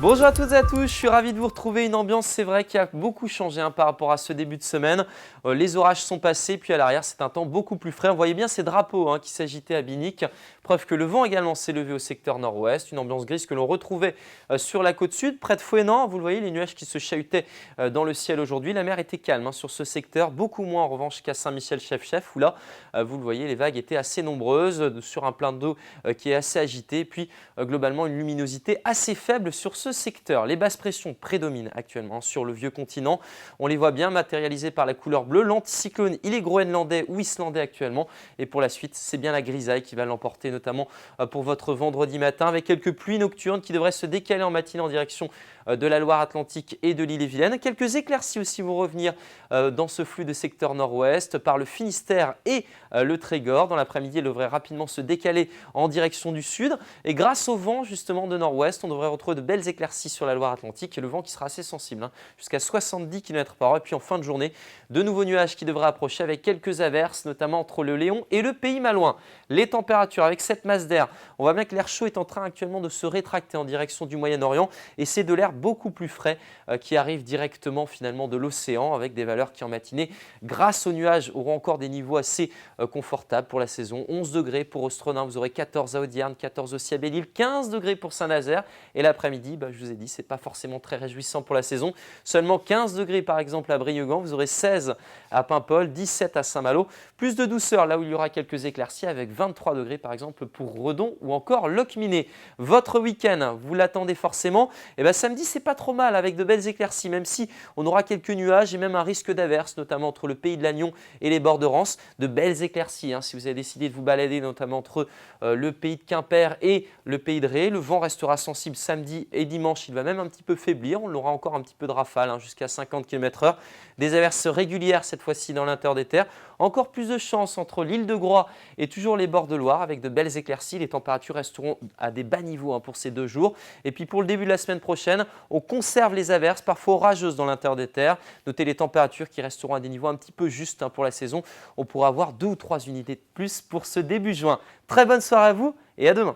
Bonjour à toutes et à tous, je suis ravi de vous retrouver. Une ambiance, c'est vrai, qui a beaucoup changé par rapport à ce début de semaine. Les orages sont passés, puis à l'arrière, c'est un temps beaucoup plus frais. On voyait bien ces drapeaux qui s'agitaient à Binic. Preuve que le vent également s'est levé au secteur nord-ouest. Une ambiance grise que l'on retrouvait sur la côte sud, près de Fouesnant. Vous le voyez, les nuages qui se chahutaient dans le ciel aujourd'hui. La mer était calme sur ce secteur, beaucoup moins en revanche qu'à Saint-Michel-Chef-Chef, où là, vous le voyez, les vagues étaient assez nombreuses, sur un plein d'eau qui est assez agité. Puis globalement, une luminosité assez faible sur ce secteur. Les basses pressions prédominent actuellement sur le vieux continent. On les voit bien matérialisées par la couleur bleue. L'anticyclone, il est groenlandais ou islandais actuellement. Et pour la suite, c'est bien la grisaille qui va l'emporter, notamment pour votre vendredi matin, avec quelques pluies nocturnes qui devraient se décaler en matinée en direction de la Loire-Atlantique et de l'Ille-et-Vilaine. Quelques éclaircies aussi vont revenir dans ce flux de secteur nord-ouest par le Finistère et le Trégor. Dans l'après-midi, il devrait rapidement se décaler en direction du sud. Et grâce au vent justement de nord-ouest, on devrait retrouver de belles éclaircies sur la Loire-Atlantique et le vent qui sera assez sensible, jusqu'à 70 km/h. Et puis en fin de journée, de nouveaux nuages qui devraient approcher avec quelques averses, notamment entre le Léon et le Pays Malouin. Les températures avec cette masse d'air, on voit bien que l'air chaud est en train actuellement de se rétracter en direction du Moyen-Orient et c'est de l'air beaucoup plus frais qui arrive directement finalement de l'océan avec des valeurs qui en matinée, grâce aux nuages, auront encore des niveaux assez confortables pour la saison. 11 degrés pour Ostronin, vous aurez 14 à Audierne, 14 aussi à Belle-Île, 15 degrés pour Saint-Nazaire et l'après-midi, je vous ai dit, ce n'est pas forcément très réjouissant pour la saison. Seulement 15 degrés par exemple à Brieugan, vous aurez 16 à Paimpol, 17 à Saint-Malo. Plus de douceur là où il y aura quelques éclaircies avec 23 degrés par exemple pour Redon ou encore Locminé. Votre week-end, vous l'attendez forcément. Et samedi, c'est pas trop mal avec de belles éclaircies, même si on aura quelques nuages et même un risque d'averse, notamment entre le pays de Lannion et les bords de Rance. De belles éclaircies si vous avez décidé de vous balader, notamment entre le pays de Quimper et le pays de Ré. Le vent restera sensible samedi et dimanche, il va même un petit peu faiblir. On aura encore un petit peu de rafale jusqu'à 50 km/h. Des averses régulières cette fois-ci dans l'intérieur des terres. Encore plus de chance entre l'île de Groix et toujours les bords de Loire avec de belles éclaircies. Les températures resteront à des bas niveaux pour ces 2 jours. Et puis pour le début de la semaine prochaine, on conserve les averses, parfois orageuses dans l'intérieur des terres. Notez les températures qui resteront à des niveaux un petit peu justes pour la saison. On pourra avoir 2 ou 3 unités de plus pour ce début juin. Très bonne soirée à vous et à demain.